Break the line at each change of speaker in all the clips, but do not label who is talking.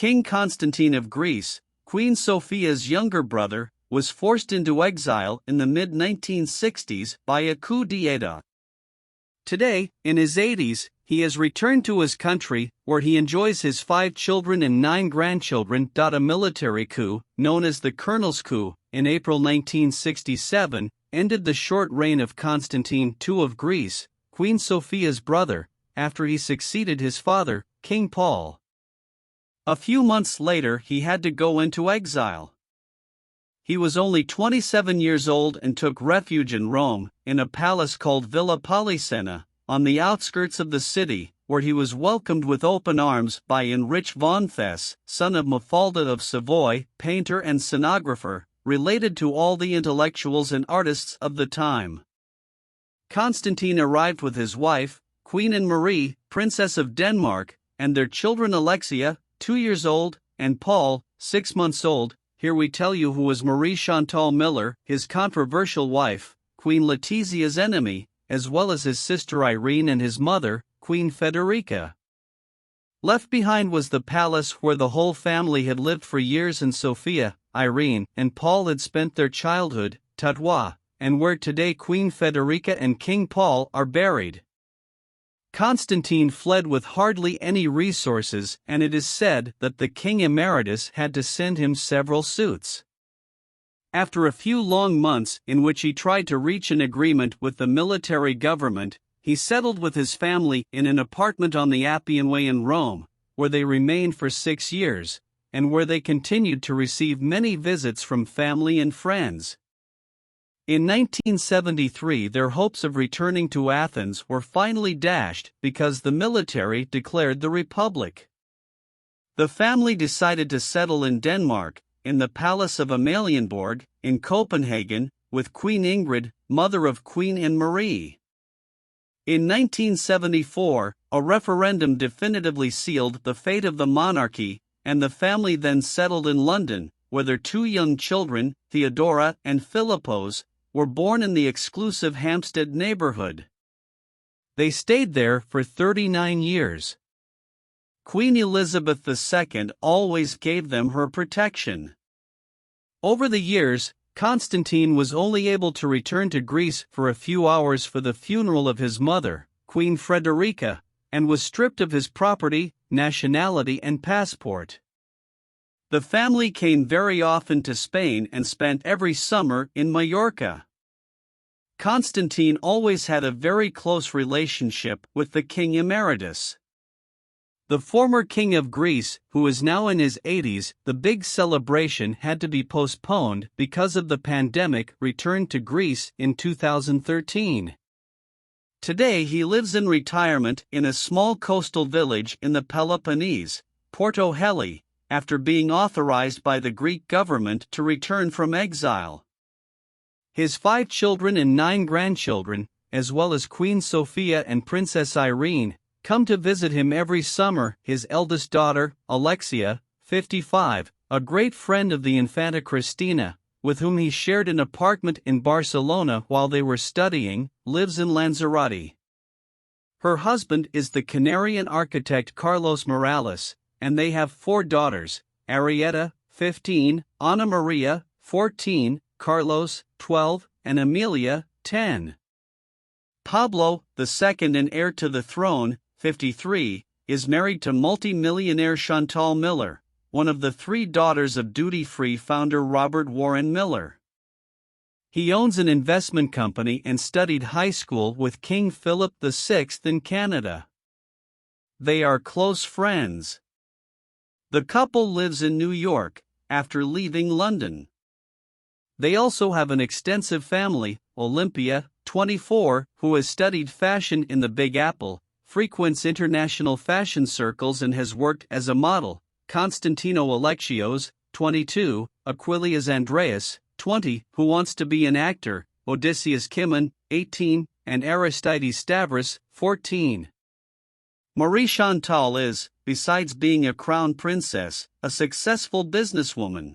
King Konstantin of Greece, Queen Sophia's younger brother, was forced into exile in the mid-1960s by a coup d'état. Today, in his 80s, he has returned to his country, where he enjoys his 5 children and 9 grandchildren. A military coup, known as the Colonels Coup, in April 1967, ended the short reign of Constantine II of Greece, Queen Sophia's brother, after he succeeded his father, King Paul. A few months later he had to go into exile. He was only 27 years old and took refuge in Rome, in a palace called Villa Polisenna, on the outskirts of the city, where he was welcomed with open arms by Enrich von Thesse, son of Mafalda of Savoy, painter and scenographer, related to all the intellectuals and artists of the time. Constantine arrived with his wife, Queen Marie, Princess of Denmark, and their children Alexia, 2 years old, and Paul, 6 months old. Here we tell you who was Marie Chantal Miller, his controversial wife, Queen Letizia's enemy, as well as his sister Irene and his mother, Queen Federica. Left behind was the palace where the whole family had lived for years, and Sofia, Irene, and Paul had spent their childhood, Tatoi, and where today Queen Federica and King Paul are buried. Constantine fled with hardly any resources, and it is said that the king emeritus had to send him several suits. After a few long months in which he tried to reach an agreement with the military government, he settled with his family in an apartment on the Appian Way in Rome, where they remained for 6 years, and where they continued to receive many visits from family and friends. In 1973, their hopes of returning to Athens were finally dashed because the military declared the Republic. The family decided to settle in Denmark, in the Palace of Amalienborg, in Copenhagen, with Queen Ingrid, mother of Queen Marie. In 1974, a referendum definitively sealed the fate of the monarchy, and the family then settled in London, where their 2 young children, Theodora and Philippos, were born in the exclusive Hampstead neighborhood. They stayed there for 39 years. Queen Elizabeth II always gave them her protection. Over the years, Constantine was only able to return to Greece for a few hours for the funeral of his mother, Queen Federica, and was stripped of his property, nationality, and passport. The family came very often to Spain and spent every summer in Majorca. Constantine always had a very close relationship with the king emeritus. The former king of Greece, who is now in his 80s, the big celebration had to be postponed because of the pandemic, returned to Greece in 2013. Today he lives in retirement in a small coastal village in the Peloponnese, Porto Heli, after being authorized by the Greek government to return from exile. His 5 children and 9 grandchildren, as well as Queen Sophia and Princess Irene, come to visit him every summer. His eldest daughter, Alexia, 55, a great friend of the Infanta Cristina, with whom he shared an apartment in Barcelona while they were studying, lives in Lanzarote. Her husband is the Canarian architect Carlos Morales, and they have 4 daughters, Arietta, 15, Ana Maria, 14, Carlos, 12, and Amelia, 10. Pablo, the second and heir to the throne, 53, is married to multi-millionaire Chantal Miller, one of the 3 daughters of duty-free founder Robert Warren Miller. He owns an investment company and studied high school with King Philip VI in Canada. They are close friends. The couple lives in New York, after leaving London. They also have an extensive family. Olympia, 24, who has studied fashion in the Big Apple, frequents international fashion circles and has worked as a model. Constantino Alexios, 22, Aquilius Andreas, 20, who wants to be an actor, Odysseus Kimon, 18, and Aristides Stavros, 14. Marie Chantal is, besides being a crown princess, a successful businesswoman.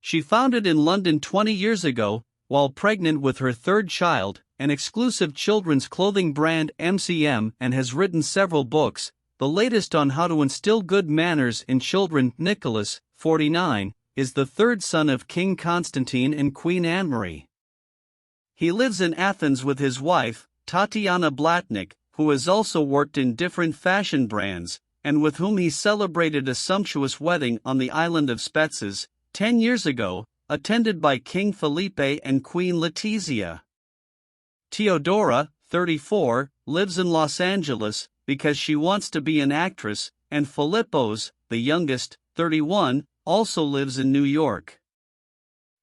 She founded in London 20 years ago, while pregnant with her 3rd child, an exclusive children's clothing brand MCM, and has written several books, the latest on how to instill good manners in children. Nicholas, 49, is the third son of King Konstantin and Queen Anne-Marie. He lives in Athens with his wife, Tatiana Blatnik, who has also worked in different fashion brands, and with whom he celebrated a sumptuous wedding on the island of Spetses, 10 years ago, attended by King Felipe and Queen Letizia. Theodora, 34, lives in Los Angeles because she wants to be an actress, and Philippos, the youngest, 31, also lives in New York.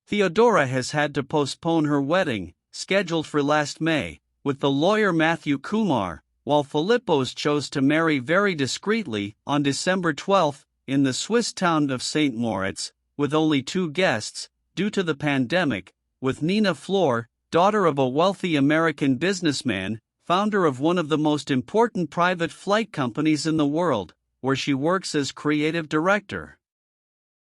Theodora has had to postpone her wedding, scheduled for last May, with the lawyer Matthew Kumar, while Philippos chose to marry very discreetly on December 12 in the Swiss town of St. Moritz, with only 2 guests, due to the pandemic, with Nina Flor, daughter of a wealthy American businessman, founder of one of the most important private flight companies in the world, where she works as creative director.